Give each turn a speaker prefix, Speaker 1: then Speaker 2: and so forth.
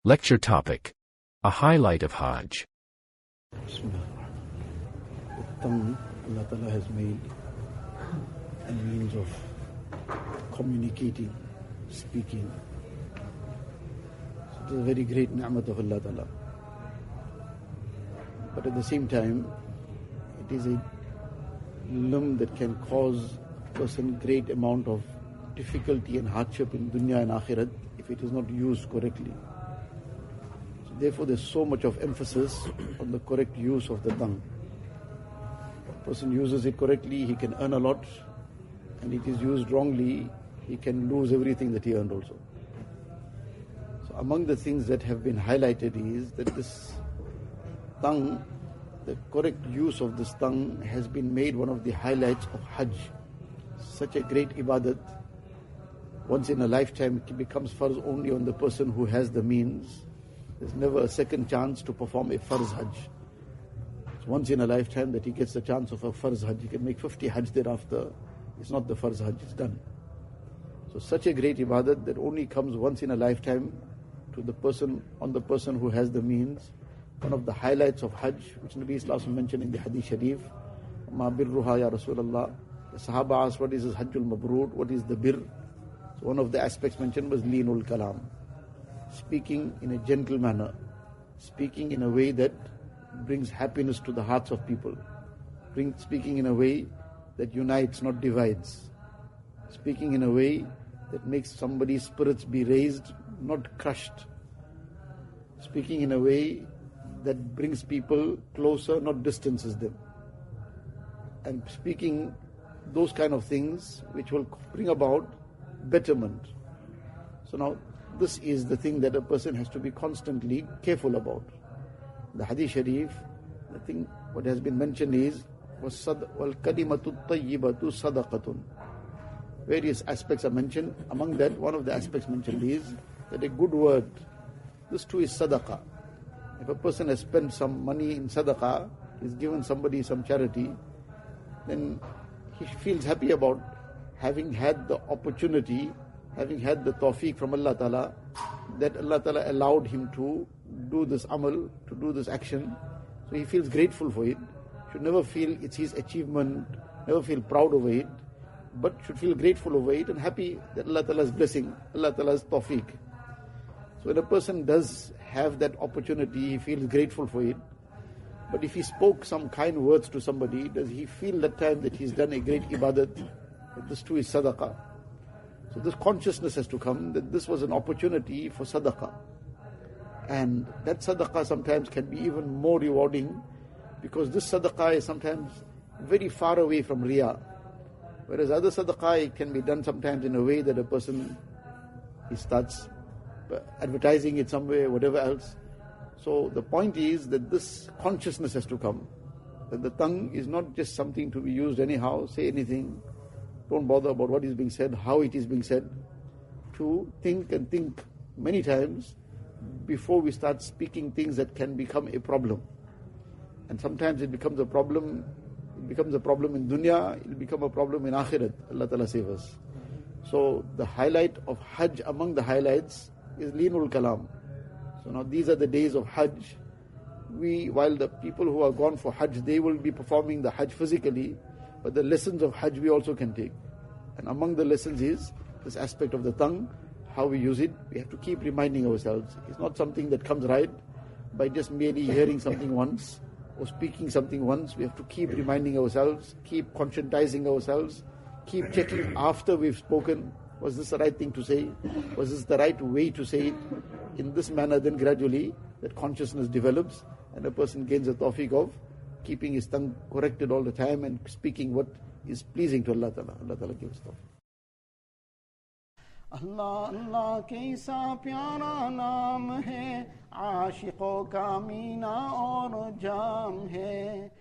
Speaker 1: Lecture topic: a highlight of Hajj.
Speaker 2: Bismillah. The tongue Allah Ta'ala has made a means of communicating, speaking. So it is a very great ni'mat of Allah Ta'ala. But at the same time, it is a limb that can cause a person great amount of difficulty and hardship in dunya and akhirat if it is not used correctly. So therefore there's so much of emphasis on the correct use of the tongue. If a person uses it correctly, he can earn a lot, and if it is used wrongly, he can lose everything that he earned also. So among the things that have been highlighted is that this tongue, the correct use of this tongue has been made one of the highlights of Hajj. Such a great ibadat. Once in a lifetime it becomes farz only on the person who has the means. There's never a second chance to perform a farz Hajj. It's once in a lifetime that he gets the chance of a farz Hajj. He can make 50 Hajj thereafter. It's not the farz Hajj, it's done. So such a great ibadat that only comes once in a lifetime to the person, on the person who has the means. One of the highlights of Hajj, which Nabi Sallallahu mentioned in the Hadith Sharif, Ma birruha ya Rasulullah. The Sahaba asked, what is this Hajjul Mabrur? What is the bir? So one of the aspects mentioned was leenul kalam. Speaking in a gentle manner. Speaking in a way that brings happiness to the hearts of people. Speaking in a way that unites, not divides. Speaking in a way that makes somebody's spirits be raised, not crushed. Speaking in a way that brings people closer, not distances them. And speaking those kind of things which will bring about betterment. So now this is the thing that a person has to be constantly careful about. The Hadith Sharif, I think what has been mentioned is وَالْكَلِمَةُ الطَّيِّبَةُ صَدَقَةٌ. Various aspects are mentioned. Among that, one of the aspects mentioned is that a good word, this too is sadaqah. If a person has spent some money in sadaqah, he's given somebody some charity, then he feels happy about having had the opportunity, having had the tawfiq from Allah Ta'ala, that Allah Ta'ala allowed him to do this amal, to do this action. So he feels grateful for it. Should never feel it's his achievement, never feel proud over it, but should feel grateful over it and happy that Allah Ta'ala's blessing, Allah Ta'ala's tawfiq. So when a person does have that opportunity, he feels grateful for it. But if he spoke some kind words to somebody, does he feel that time that he's done a great ibadat? That this too is sadaqah. So this consciousness has to come that this was an opportunity for sadaqah. And that sadaqah sometimes can be even more rewarding because this sadaqah is sometimes very far away from riyah. Whereas other sadaqah, it can be done sometimes in a way that a person, he starts advertising it somewhere, whatever else. So the point is that this consciousness has to come. That the tongue is not just something to be used anyhow, say anything. Don't bother about what is being said, how it is being said. To think and think many times before we start speaking things that can become a problem. And sometimes it becomes a problem. It becomes a problem in dunya, it will become a problem in akhirat. Allah Ta'ala save us. So the highlight of Hajj, among the highlights, is leenul kalam. So now these are the days of Hajj. While the people who are gone for Hajj, they will be performing the Hajj physically, but the lessons of Hajj we also can take. And among the lessons is this aspect of the tongue, how we use it. We have to keep reminding ourselves. It's not something that comes right by just merely hearing something once or speaking something once. We have to keep reminding ourselves, keep conscientizing ourselves, keep checking after we've spoken. Was this the right thing to say? Was this the right way to say it? In this manner, then gradually that consciousness develops and a person gains a tawfiq of keeping his tongue corrected all the time and speaking what is pleasing to Allah Ta'ala. Allah Ta'ala gives tawfiq.
Speaker 3: Allah Allah kaisa pyara naam hai, aashiqon ka meena aur jaam hai.